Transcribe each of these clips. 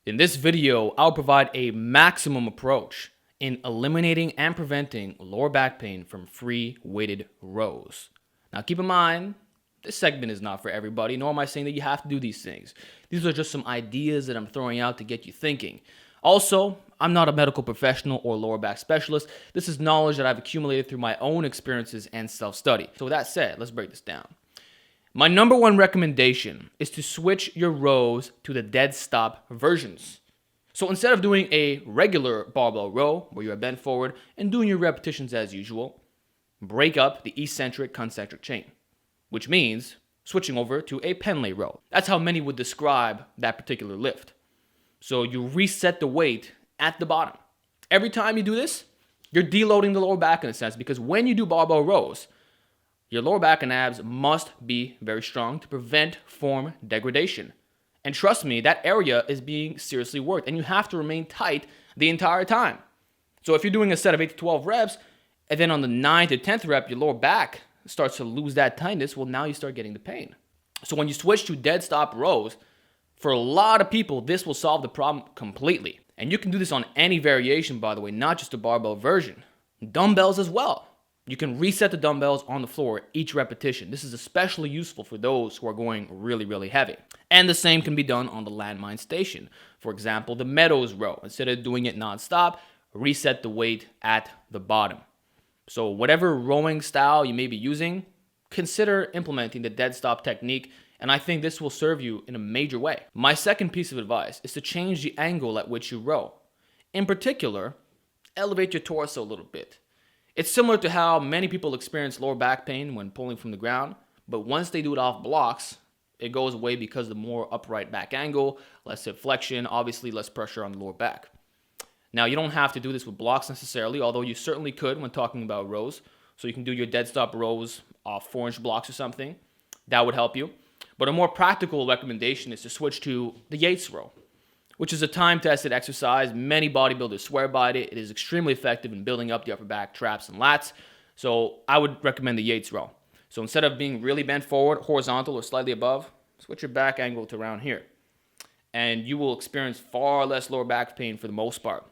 In this video, I'll provide a maximum approach in eliminating and preventing lower back pain from free weighted rows. Now keep in mind, this segment is not for everybody, nor am I saying that you have to do these things. These are just some ideas that I'm throwing out to get you thinking. Also, I'm not a medical professional or lower back specialist. This is knowledge that I've accumulated through my own experiences and self-study. So with that said, let's break this down. My number one recommendation is to switch your rows to the dead stop versions. So instead of doing a regular barbell row where you are bent forward and doing your repetitions as usual, break up the eccentric concentric chain, which means switching over to a Pendlay row. That's how many would describe that particular lift. So you reset the weight at the bottom. Every time you do this, you're deloading the lower back in a sense, because when you do barbell rows, your lower back and abs must be very strong to prevent form degradation. And trust me, that area is being seriously worked, and you have to remain tight the entire time. So if you're doing a set of 8 to 12 reps, and then on the 9th to 10th rep, your lower back starts to lose that tightness, well, now you start getting the pain. So when you switch to dead stop rows, for a lot of people, this will solve the problem completely. And you can do this on any variation, by the way, not just a barbell version. Dumbbells as well. You can reset the dumbbells on the floor each repetition. This is especially useful for those who are going really, really heavy. And the same can be done on the landmine station. For example, the Meadows row. Instead of doing it nonstop, reset the weight at the bottom. So whatever rowing style you may be using, consider implementing the dead stop technique, and I think this will serve you in a major way. My second piece of advice is to change the angle at which you row. In particular, elevate your torso a little bit. It's similar to how many people experience lower back pain when pulling from the ground, but once they do it off blocks, it goes away because of the more upright back angle, less hip flexion, obviously less pressure on the lower back. Now, you don't have to do this with blocks necessarily, although you certainly could when talking about rows. So you can do your dead stop rows off 4-inch blocks or something. That would help you. But a more practical recommendation is to switch to the Yates Row, which is a time-tested exercise. Many bodybuilders swear by it. It is extremely effective in building up the upper back, traps, and lats. So I would recommend the Yates Row. So instead of being really bent forward, horizontal, or slightly above, switch your back angle to around here. And you will experience far less lower back pain for the most part,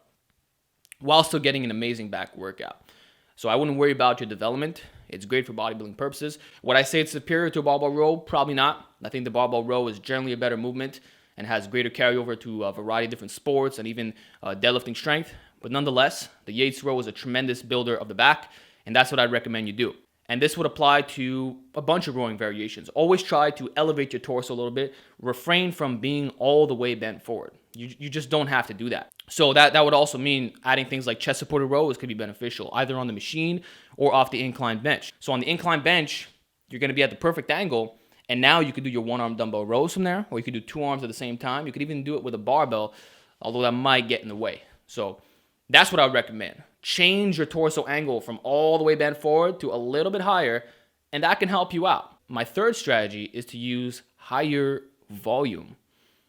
while still getting an amazing back workout. So I wouldn't worry about your development. It's great for bodybuilding purposes. Would I say it's superior to a barbell row? Probably not. I think the barbell row is generally a better movement and has greater carryover to a variety of different sports and even deadlifting strength. But nonetheless, the Yates row is a tremendous builder of the back, and that's what I'd recommend you do. And this would apply to a bunch of rowing variations. Always try to elevate your torso a little bit. Refrain from being all the way bent forward. You just don't have to do that. So that would also mean adding things like chest supported rows could be beneficial, either on the machine or off the incline bench. So on the incline bench, you're going to be at the perfect angle, and now you could do your one-arm dumbbell rows from there, or you could do two arms at the same time. You could even do it with a barbell, although that might get in the way. So that's what I would recommend. Change your torso angle from all the way bent forward to a little bit higher, and that can help you out. My third strategy is to use higher volume.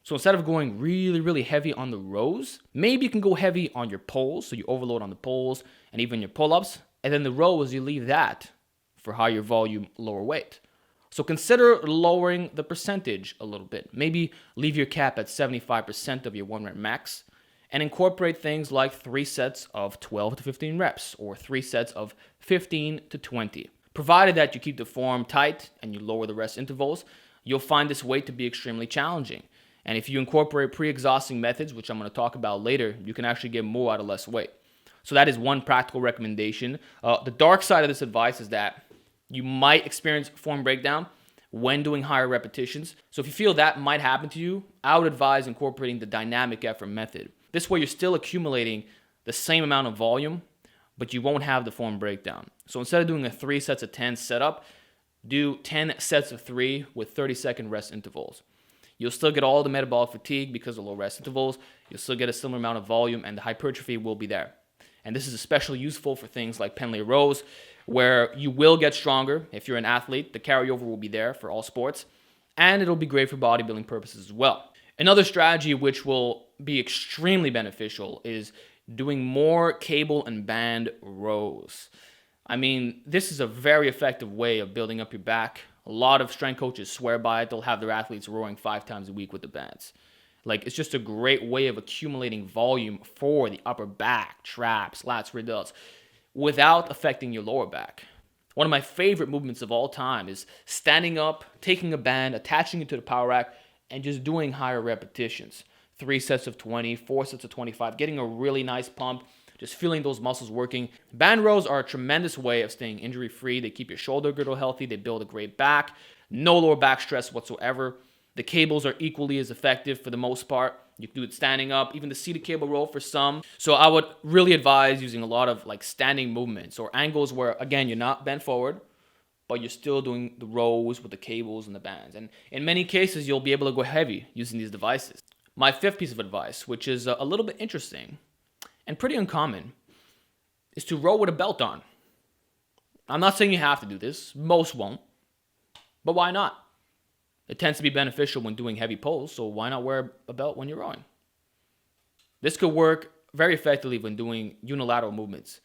So instead of going really, really heavy on the rows, maybe you can go heavy on your pulls, so you overload on the pulls and even your pull-ups, and then the rows, you leave that for higher volume, lower weight. So consider lowering the percentage a little bit. Maybe leave your cap at 75% of your 1 rep max, and incorporate things like 3 sets of 12 to 15 reps or 3 sets of 15 to 20. Provided that you keep the form tight and you lower the rest intervals, you'll find this weight to be extremely challenging. And if you incorporate pre-exhausting methods, which I'm going to talk about later, you can actually get more out of less weight. So that is one practical recommendation. The dark side of this advice is that you might experience form breakdown when doing higher repetitions. So if you feel that might happen to you, I would advise incorporating the dynamic effort method. This way you're still accumulating the same amount of volume, but you won't have the form breakdown. So instead of doing a 3 sets of 10 setup, do 10 sets of 3 with 30-second rest intervals. You'll still get all the metabolic fatigue because of low rest intervals. You'll still get a similar amount of volume, and the hypertrophy will be there. And this is especially useful for things like Pendlay rows, where you will get stronger. If you're an athlete, the carryover will be there for all sports, and it'll be great for bodybuilding purposes as well. Another strategy which will be extremely beneficial is doing more cable and band rows. I mean, this is a very effective way of building up your back. A lot of strength coaches swear by it. They'll have their athletes rowing 5 times a week with the bands. Like, it's just a great way of accumulating volume for the upper back, traps, lats, rear delts, without affecting your lower back. One of my favorite movements of all time is standing up, taking a band, attaching it to the power rack, and just doing higher repetitions. 3 sets of 20, 4 sets of 25, getting a really nice pump, just feeling those muscles working. Band rows are a tremendous way of staying injury-free. They keep your shoulder girdle healthy. They build a great back. No lower back stress whatsoever. The cables are equally as effective for the most part. You can do it standing up, even the seated cable row for some. So I would really advise using a lot of like standing movements or angles where, again, you're not bent forward, but you're still doing the rows with the cables and the bands. And in many cases, you'll be able to go heavy using these devices. My fifth piece of advice, which is a little bit interesting and pretty uncommon, is to row with a belt on. I'm not saying you have to do this. Most won't. But why not? It tends to be beneficial when doing heavy pulls, so why not wear a belt when you're rowing? This could work very effectively when doing unilateral movements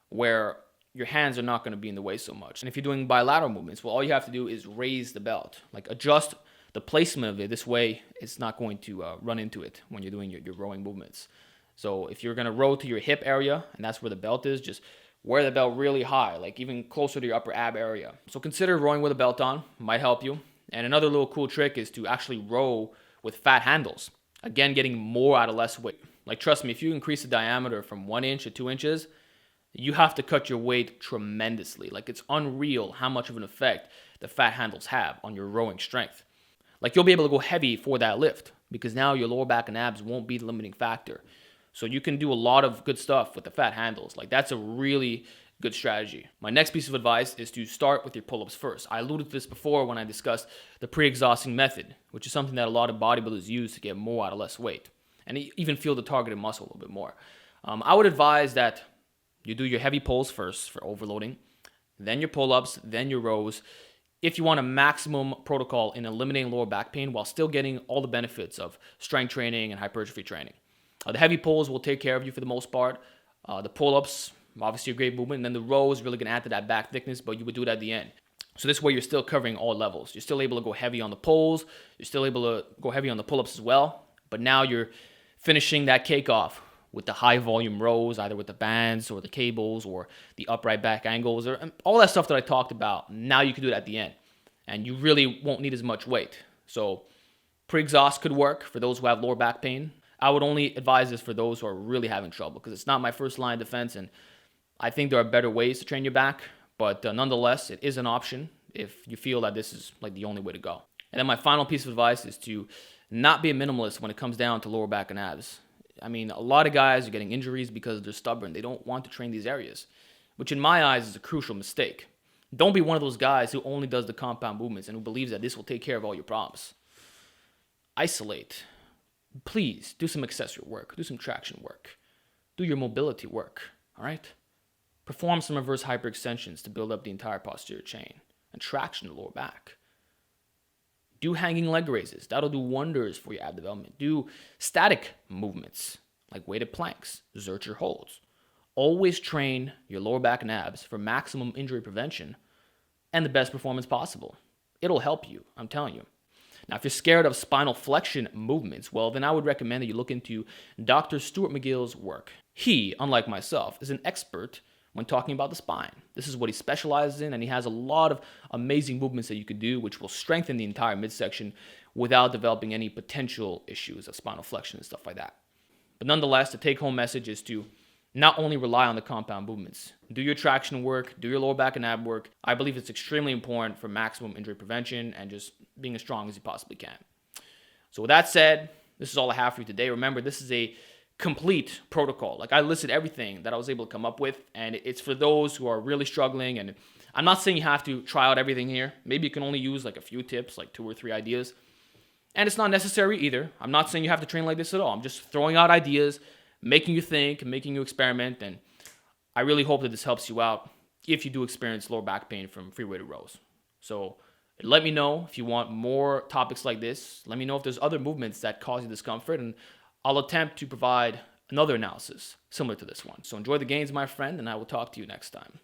where your hands are not going to be in the way so much. And if you're doing bilateral movements, well, all you have to do is raise the belt, like adjust the placement of it. This way, it's not going to run into it when you're doing your rowing movements. So if you're going to row to your hip area, and that's where the belt is, just wear the belt really high, like even closer to your upper ab area. So consider rowing with a belt on. Might help you. And another little cool trick is to actually row with fat handles. Again, getting more out of less weight. Like, trust me, if you increase the diameter from 1 inch to 2 inches, you have to cut your weight tremendously. Like, it's unreal how much of an effect the fat handles have on your rowing strength. Like, you'll be able to go heavy for that lift because now your lower back and abs won't be the limiting factor. So you can do a lot of good stuff with the fat handles. Like, that's a really good strategy. My next piece of advice is to start with your pull-ups first. I alluded to this before when I discussed the pre-exhausting method, which is something that a lot of bodybuilders use to get more out of less weight and even feel the targeted muscle a little bit more. I would advise that you do your heavy pulls first for overloading, then your pull-ups, then your rows, if you want a maximum protocol in eliminating lower back pain while still getting all the benefits of strength training and hypertrophy training. The heavy pulls will take care of you for the most part. The pull-ups, obviously a great movement, and then the rows really going to add to that back thickness, but you would do it at the end. So this way you're still covering all levels. You're still able to go heavy on the pulls. You're still able to go heavy on the pull-ups as well, but now you're finishing that cake off with the high volume rows, either with the bands or the cables or the upright back angles or all that stuff that I talked about. Now you can do it at the end, and you really won't need as much weight. So pre-exhaust could work for those who have lower back pain. I would only advise this for those who are really having trouble because it's not my first line of defense, and I think there are better ways to train your back, but nonetheless, it is an option if you feel that this is like the only way to go. And then my final piece of advice is to not be a minimalist when it comes down to lower back and abs. I mean, a lot of guys are getting injuries because they're stubborn. They don't want to train these areas, which in my eyes is a crucial mistake. Don't be one of those guys who only does the compound movements and who believes that this will take care of all your problems. Isolate. Please do some accessory work, do some traction work, do your mobility work, all right? Perform some reverse hyperextensions to build up the entire posterior chain and traction the lower back. Do hanging leg raises. That'll do wonders for your ab development. Do static movements like weighted planks, Zercher holds. Always train your lower back and abs for maximum injury prevention and the best performance possible. It'll help you, I'm telling you. Now, if you're scared of spinal flexion movements, well, then I would recommend that you look into Dr. Stuart McGill's work. He, unlike myself, is an expert when talking about the spine. This is what he specializes in, and he has a lot of amazing movements that you could do, which will strengthen the entire midsection without developing any potential issues of spinal flexion and stuff like that. But nonetheless, the take-home message is to not only rely on the compound movements. Do your traction work, do your lower back and ab work. I believe it's extremely important for maximum injury prevention and just being as strong as you possibly can. So with that said, this is all I have for you today. Remember, this is a complete protocol. Like, I listed everything that I was able to come up with, and it's for those who are really struggling. And I'm not saying you have to try out everything here. Maybe you can only use like a few tips, like 2 or 3 ideas. And it's not necessary either. I'm not saying you have to train like this at all. I'm just throwing out ideas, making you think, making you experiment, and I really hope that this helps you out if you do experience lower back pain from free weighted rows. So let me know if you want more topics like this. Let me know if there's other movements that cause you discomfort, and I'll attempt to provide another analysis similar to this one. So enjoy the gains, my friend, and I will talk to you next time.